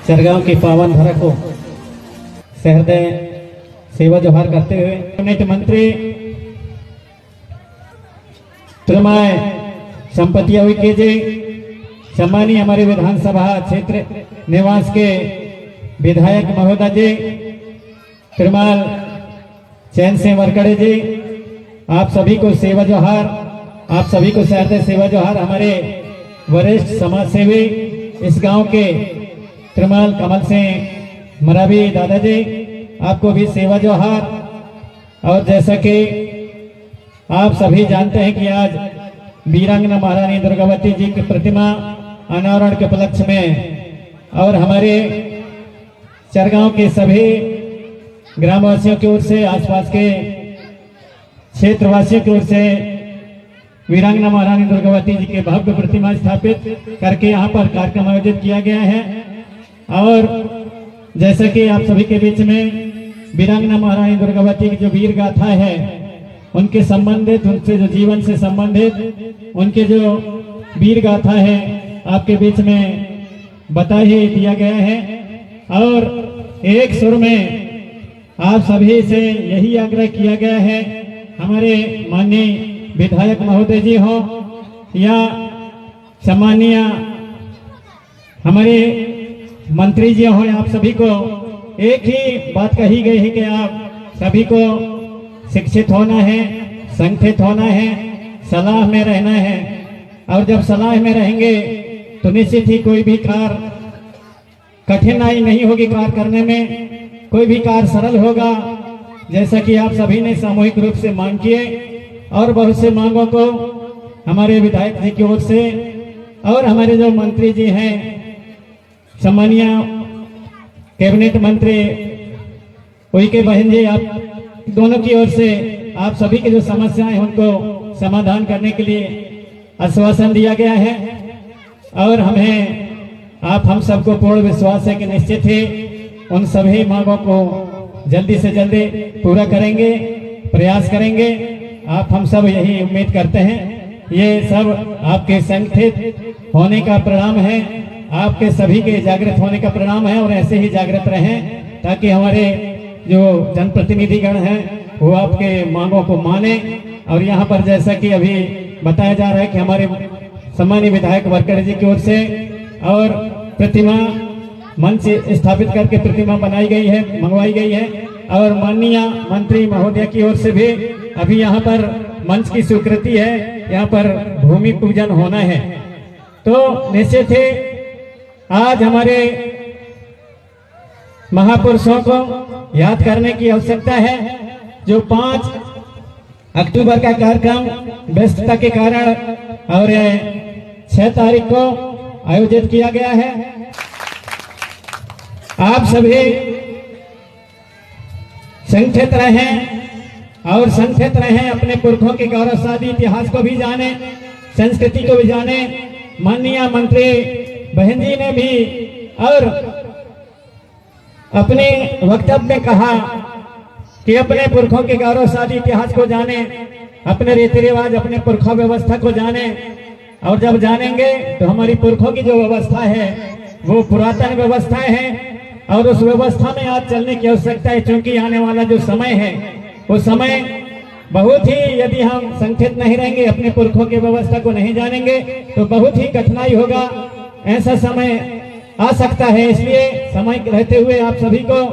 सरगांव की पावन धरा को सहृदय सेवा जोहार करते हुए कैबिनेट मंत्री त्रिमाय संपत्ति के जी, सम्मानीय हमारे विधानसभा क्षेत्र निवास के विधायक महोदय जी, त्रिमाल चैन सिंह वरकड़े जी, आप सभी को सेवा जोहार, आप सभी को सहृदय सेवा जोहार। हमारे वरिष्ठ समाज सेवी इस गांव के त्रिमाल कमल सिंह मरावी दादाजी, आपको भी सेवा जोहार। और जैसा कि आप सभी जानते हैं कि आज वीरांगना महारानी दुर्गावती जी की प्रतिमा अनावरण के उपलक्ष्य में और हमारे चरगांव के सभी ग्रामवासियों की ओर से, आसपास के क्षेत्रवासियों की ओर से वीरांगना महारानी दुर्गावती जी के भव्य प्रतिमा स्थापित करके यहाँ पर कार्यक्रम आयोजित किया गया है। और जैसे कि आप सभी के बीच में वीरांगना महारानी दुर्गावती की जो वीर गाथा है, उनके संबंधित, उनसे जो जीवन से संबंधित उनके जो वीर गाथा है आपके बीच में बता ही दिया गया है। और एक सुर में आप सभी से यही आग्रह किया गया है, हमारे माननीय विधायक महोदय जी हो या सम्मानीय हमारे मंत्री जी हो, आप सभी को एक ही बात कही गई है कि आप सभी को शिक्षित होना है, संगठित होना है, सलाह में रहना है। और जब सलाह में रहेंगे तो निश्चित ही कोई भी कार्य कठिनाई नहीं होगी, कार्य करने में कोई भी कार्य सरल होगा। जैसा कि आप सभी ने सामूहिक रूप से मांग किए और बहुत से मांगों को हमारे विधायक जी की ओर से और हमारे जो मंत्री जी हैं, सम्मानीय कैबिनेट मंत्री उनके बहन जी, आप दोनों की ओर से आप सभी की जो समस्याएं उनको समाधान करने के लिए आश्वासन दिया गया है। और हम सबको पूर्ण विश्वास है कि निश्चित ही उन सभी मांगों को जल्दी से जल्दी पूरा करेंगे, प्रयास करेंगे। आप हम सब यही उम्मीद करते हैं। ये सब आपके संगठित होने का परिणाम है, आपके सभी के जागृत होने का परिणाम है। और ऐसे ही जागृत रहें ताकि हमारे जो जनप्रतिनिधिगण हैं वो आपके मांगों को माने। और यहाँ पर जैसा कि अभी बताया जा रहा है कि हमारे सम्मानीय विधायक वरकड़े जी की ओर से और प्रतिमा मंच स्थापित करके प्रतिमा बनाई गई है, मंगवाई गई है। और माननीय मंत्री महोदय की ओर से भी अभी यहाँ पर मंच की स्वीकृति है, यहाँ पर भूमि पूजन होना है। तो निश्चित ही आज हमारे महापुरुषों को याद करने की आवश्यकता है। जो 5 अक्टूबर का कार्यक्रम व्यस्तता के कारण और 6 तारीख को आयोजित किया गया है। आप सभी संगठित रहें और संगठित रहें, अपने पुरखों के गौरवशाली इतिहास को भी जाने, संस्कृति को भी जाने। माननीय मंत्री बहन जी ने भी और अपने वक्तव्य में कहा कि अपने पुरखों के गौरवशाली इतिहास को जाने, अपने रीति रिवाज, अपने पुरखा व्यवस्था को जाने। और जब जानेंगे तो हमारी पुरखों की जो व्यवस्था है वो पुरातन व्यवस्थाएं हैं और उस व्यवस्था में आज चलने की आवश्यकता है। क्योंकि आने वाला जो समय है वो समय बहुत ही, यदि हम संगठित नहीं रहेंगे, अपने पुरखों की व्यवस्था को नहीं जानेंगे तो बहुत ही कठिनाई होगा। ऐसा समय आ सकता है। इसलिए समय रहते हुए आप सभी को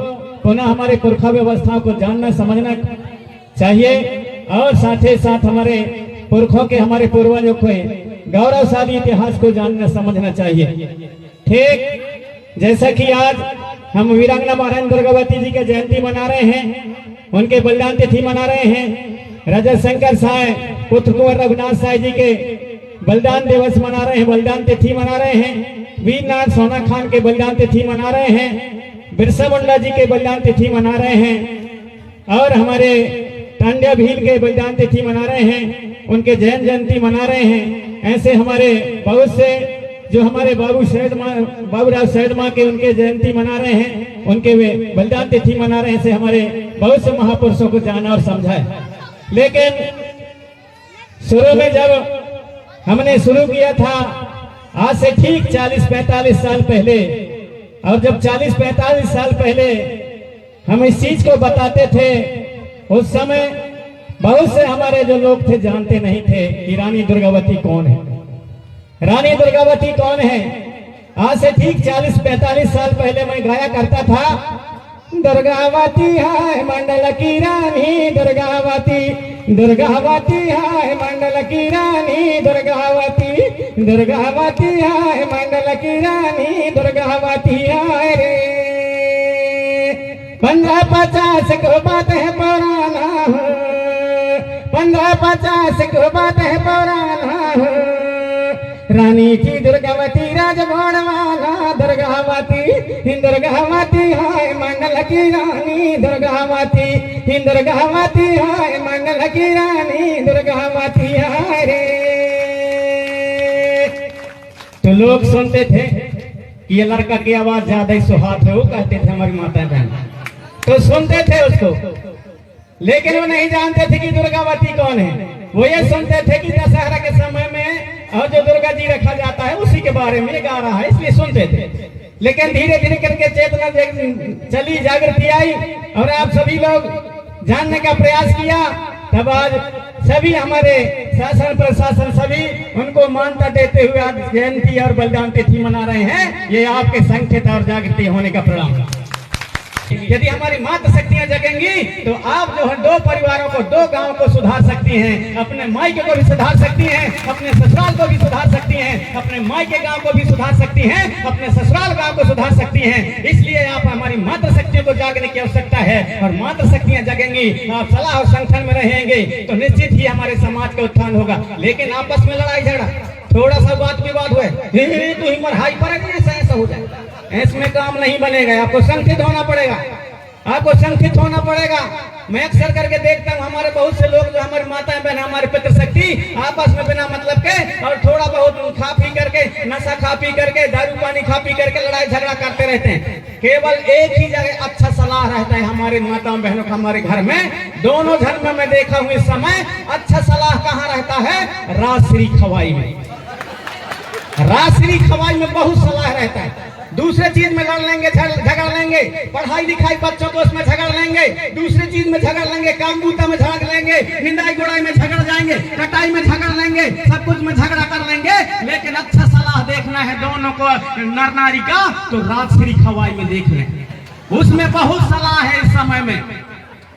पुनः हमारे पुरखा व्यवस्थाओं को जानना समझना चाहिए और साथ ही साथ हमारे पुरखों के, हमारे पूर्वजों के गौरवशाली इतिहास को जानना समझना चाहिए। ठीक जैसा कि आज हम वीरांगना महारानी दुर्गावती जी की जयंती मना रहे हैं, उनके बलिदान तिथि मना रहे हैं। राजा शंकर साय पुत्र कुंवर रघुनाथ साय जी के बलिदान दिवस मना रहे हैं, बलिदान तिथि मना रहे हैं। वीरनाथ सोना खान के बलिदान तिथि मना रहे हैं, बिरसा मुंडा जी के बलिदान तिथि मना रहे हैं। और हमारे टांड्या भील के बलिदान तिथि मना रहे हैं, उनके जैन जयंती मना रहे हैं। ऐसे हमारे बहुत से जो हमारे बाबूराव शहीद माँ के उनके जयंती मना रहे हैं, उनके वे बलिदान तिथि मना रहे हैं। ऐसे हमारे बहुत से महापुरुषों को जाना और समझा है। लेकिन शुरू में जब हमने शुरू किया था, आज से ठीक 40-45 साल पहले, और जब 40-45 साल पहले हम इस चीज को बताते थे, उस समय बहुत से हमारे जो लोग थे जानते नहीं थे कि रानी दुर्गावती कौन है। रानी दुर्गावती कौन है? आज से ठीक 40-45 साल पहले मैं गाया करता था, दुर्गावती है मंडल की रानी, दुर्गावती दुर्गावती है मंडल की रानी, दुर्गावती दुर्गावती है मंडल की रानी, दुर्गावती है रे। 1550 को बात है पुराना, 1550 को बात है पुराना, रानी की दुर्गावती राजभवनवाला, दुर्गावती दुर्गावती है मंडल की रानी, दुर्गावती दुर्गावती है मंडल की रानी, दुर्गावती है रे। तो लोग सुनते थे कि ये लड़का की आवाज ज्यादा ही सुहात है, वो कहते थे हमारी माता बहन, तो सुनते थे उसको, लेकिन वो नहीं जानते थे कि दुर्गावती कौन है। वो ये सुनते थे कि दशहरा के समय में और जो दुर्गा जी रखा जाता है उसी के बारे में गा रहा है, इसलिए सुनते थे। लेकिन धीरे धीरे करके चेतना चली, जागृति आई और आप सभी लोग जानने का प्रयास किया, तब आज सभी हमारे शासन प्रशासन सभी उनको मान्यता देते हुए आज जयंती और बलिदान तिथि मना रहे हैं। ये आपके संकेत और जागृति होने का परिणाम। यदि हमारी मातृ शक्तियां जगेंगी तो आप जो है 2 परिवारों को, 2 गांवों को सुधार सकती हैं, अपने मायके को भी सुधार सकती हैं, अपने ससुराल को भी सुधार सकती हैं, अपने मायके गांव को भी सुधार सकती हैं, अपने ससुराल गांव को सुधार सकती हैं। इसलिए आप हमारी मातृ शक्तियों को जागने की आवश्यकता है, और मातृ शक्तियां जगेंगी, आप सलाह और संगठन में रहेंगे तो निश्चित ही हमारे समाज का उत्थान होगा। लेकिन आपस में लड़ाई झगड़ा, थोड़ा सा बात विवाद हुए, तू ही मरहाई पर ऐसा हो जाए, इसमें काम नहीं बनेगा। आपको संगठित होना पड़ेगा, आपको संगठित होना पड़ेगा। मैं अक्सर करके देखता हूँ हमारे बहुत से लोग जो हमारी माताएं बहन, हमारे पितृशक्ति आपस में बिना मतलब के और थोड़ा बहुत खा पी करके, नशा खा पी करके, दारू पानी खा पी करके लड़ाई झगड़ा करते रहते हैं। केवल एक ही जगह अच्छा सलाह रहता है हमारे माताओं बहनों का, हमारे घर में, दोनों धर्म में मैं देखा हूँ इस समय अच्छा सलाह कहाँ रहता है? राजश्री खवाई में। राजश्री खवाई में बहुत सलाह रहता है। दूसरे चीज में लड़ लेंगे, झगड़ लेंगे, पढ़ाई लिखाई बच्चों को उसमें झगड़ लेंगे, दूसरी चीज में झगड़ लेंगे, काम बूता में झगड़ लेंगे, निंदाई गुड़ाई में झगड़ जाएंगे, कटाई में झगड़ लेंगे, सब कुछ में झगड़ा कर लेंगे। लेकिन अच्छा सलाह देखना है दोनों को, नर नारी का, तो राजश्री खवाई में देख लें, उसमें बहुत सलाह है। इस समय में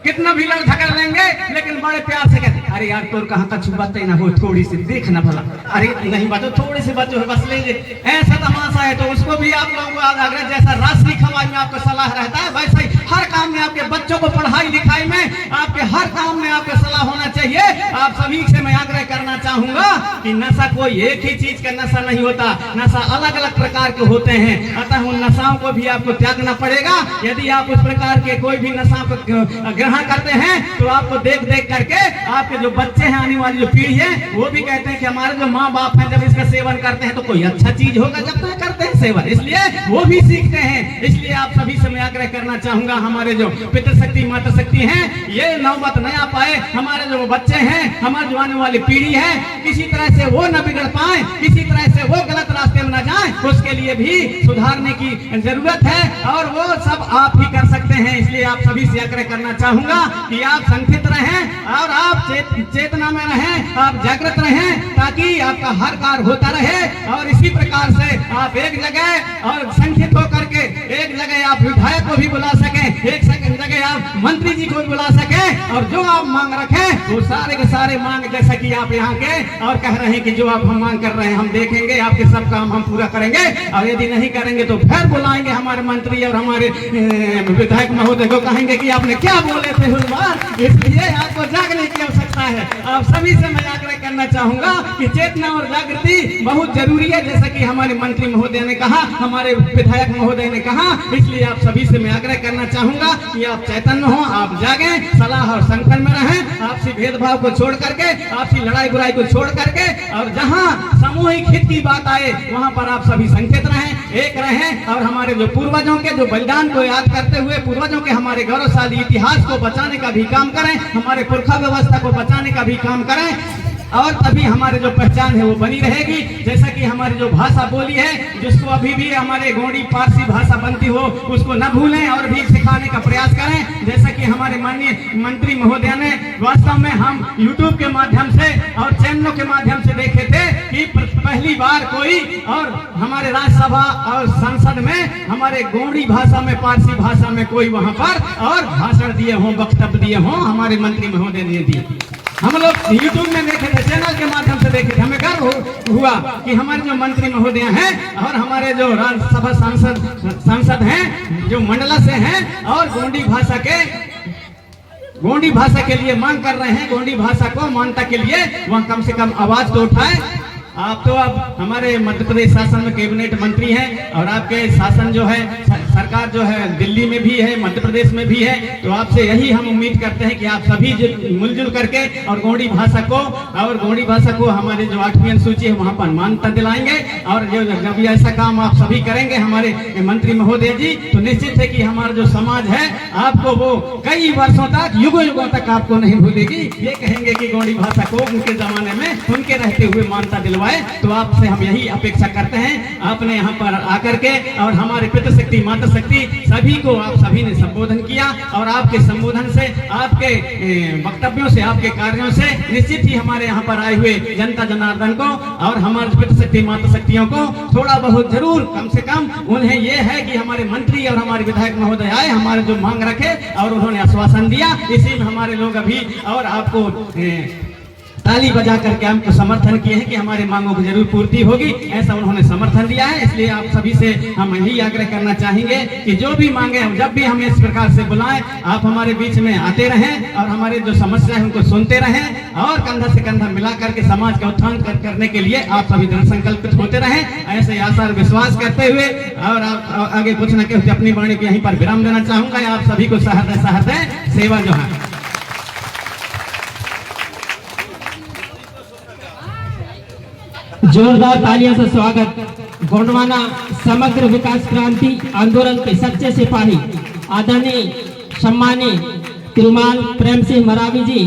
कितना भी लड़ झगड़ लेंगे, लेकिन बड़े प्यार से कहते, अरे यार तोर कहाँ तक छुपाते ना हो, थोड़ी सी देखना भला, अरे नहीं बचो, थोड़ी सी बचो है, बस लेंगे, ऐसा तमाशा है। तो उसको भी आप लोगों को जैसा राजश्री खवाई में आपको सलाह रहता है, वैसे ही हर काम में आपके बच्चों को पढ़ाई लिखाई में, आपके हर काम में आपको सलाह होना चाहिए। आप सभी से मैं आग्रह करना चाहूंगा कि नशा कोई एक ही चीज का नशा नहीं होता, नशा अलग अलग प्रकार के होते हैं, अतः उन नशाओं को भी आपको त्यागना पड़ेगा। यदि आप उस प्रकार के कोई भी नशा को ग्रहण करते हैं तो आपको देख देख करके आपके जो बच्चे हैं, आने वाली जो पीढ़ी है, वो भी कहते हैं कि हमारे जो माँ बाप हैं जब इसका सेवन करते हैं तो कोई अच्छा चीज होगा जब तक करते हैं सेवन, इसलिए वो भी सीखते हैं। इसलिए आप सभी से मैं आग्रह करना चाहूंगा, हमारे जो पितृशक्ति मातृशक्ति हैं, ये नौबत न आ पाए, हमारे जो बच्चे हैं, हमारी जो आने वाली पीढ़ी है, किसी तरह से वो न बिगड़ पाए, किसी तरह से वो गलत रास्ते में न जाए, उसके लिए भी सुधारने की जरूरत है, और वो सब आप ही कर सकते हैं। इसलिए आप सभी से आग्रह करना चाहूंगा कि आप संगठित रहें और आप चेतना में रहें, आप जागृत रहें, ताकि आपका हर कार्य होता रहे। और इसी प्रकार से आप एक जगह और संगठित होकर के एक जगह आप विधायक को भी बुला सकें, एक जगह आप मंत्री जी को भी बुला सकें, और जो आप मांग रखें वो सारे के सारे मांग, जैसा कि आप यहाँ के और कह रहे हैं कि जो आप हम मांग कर रहे हैं हम देखेंगे, आपके सब काम हम पूरा करेंगे, और यदि नहीं करेंगे तो फिर बुलाएंगे हमारे मंत्री और हमारे विधायक महोदय को, कहेंगे कि आपने क्या बोले थे उस बार। इसलिए आपको जागने की आवश्यकता है। आप सभी से मैं आग्रह करना चाहूंगा कि चेतना और जागृति बहुत जरूरी है, जैसा कि हमारे मंत्री महोदय ने कहा, हमारे विधायक महोदय ने कहा। इसलिए आप सभी से मैं आग्रह करना चाहूंगा कि आप चैतन्य हो, आप जागें, सलाह और संगठन में रहें, आपसी भेदभाव को छोड़ करके, आपसी लड़ाई बुराई को छोड़ करके, और जहां सामूहिक हित की बात आए वहां पर आप सभी संकेत रहें, एक रहें, और हमारे जो पूर्वजों के जो बलिदान को याद करते हुए, पूर्वजों के हमारे गौरवशाली इतिहास को बचाने का भी काम करें, हमारे पुरखा व्यवस्था को बचाने का भी काम करें। और तभी हमारे जो पहचान है वो बनी रहेगी। जैसा कि हमारी जो भाषा बोली है, जिसको अभी भी हमारे गोंडी पारसी भाषा बनती हो उसको न भूलें और भी सिखाने का प्रयास करें। जैसा कि हमारे माननीय मंत्री महोदय ने वास्तव में हम YouTube के माध्यम से और चैनलों के माध्यम से देखे थे कि पहली बार कोई और हमारे राज्यसभा और संसद में हमारे गोंडी भाषा में, पारसी भाषा में कोई वहां पर और भाषण दिए हों, वक्तव्य दिए हों, हमारे मंत्री महोदय ने दिए। हम लोग YouTube में देखे थे, चैनल के माध्यम से देखे थे, हमें गर्व हुआ कि हमारे जो मंत्री महोदय हैं और हमारे जो राज्यसभा सांसद हैं, जो मंडला से हैं और गोंडी भाषा के लिए मांग कर रहे हैं, गोंडी भाषा को मान्यता के लिए वह कम से कम आवाज तो उठाए। आप तो अब हमारे मध्य प्रदेश शासन में कैबिनेट मंत्री हैं और आपके शासन जो है, सरकार जो है दिल्ली में भी है, मध्य प्रदेश में भी है, तो आपसे यही हम उम्मीद करते हैं कि आप सभी मिलजुल करके और गोंडी भाषा को हमारे जो 8वीं अनुसूची है वहां पर मान्यता दिलाएंगे। और जब ऐसा काम आप सभी करेंगे हमारे मंत्री महोदय जी, तो निश्चित है कि हमारा जो समाज है आपको वो कई वर्षों तक, युगों तक आपको नहीं भूलेगी। ये कहेंगे कि गोंडी भाषा को उनके जमाने में उनके रहते हुए मान्यता दिलवाए। तो आपसे हम यही अपेक्षा करते हैं। आपने यहाँ पर आकर के और हमारे पितृशक्ति, मातृशक्ति सभी को आप सभी ने संबोधन किया और आपके संबोधन से, आपके वक्तव्यों से, आपके कार्यों से निश्चित ही हमारे यहाँ पर आए हुए जनता जनार्दन को और हमारे पितृशक्ति, मातृशक्तियों को थोड़ा बहुत जरूर, कम से कम उन्हें ये है कि हमारे मंत्री और हमारे विधायक महोदय आए, हमारे जो मांग रखे और उन्होंने आश्वासन दिया, इसी में हमारे लोग अभी और आपको ताली बजा करके हमको समर्थन किए हैं कि हमारे मांगों की जरूर पूर्ति होगी, ऐसा उन्होंने समर्थन दिया है। इसलिए आप सभी से हम यही आग्रह करना चाहेंगे कि जो भी मांगे, जब भी हमें इस प्रकार से बुलाएं, आप हमारे बीच में आते रहें और हमारे जो समस्या है उनको सुनते रहें और कंधा से कंधा मिला करके समाज का उत्थान करने के लिए आप सभी दृढ़ संकल्पित होते रहें। ऐसे आशा और विश्वास करते हुए और आप आगे कुछ न कुछ अपनी वाणी को यहीं पर विराम देना चाहूंगा। आप सभी को सहृदय सेवा जो है। जोरदार तालियों से स्वागत। गोंडवाना समग्र विकास क्रांति आंदोलन के सच्चे सिपाही आदरणीय सम्मानीय तिरुमाल प्रेम सिंह मरावी जी।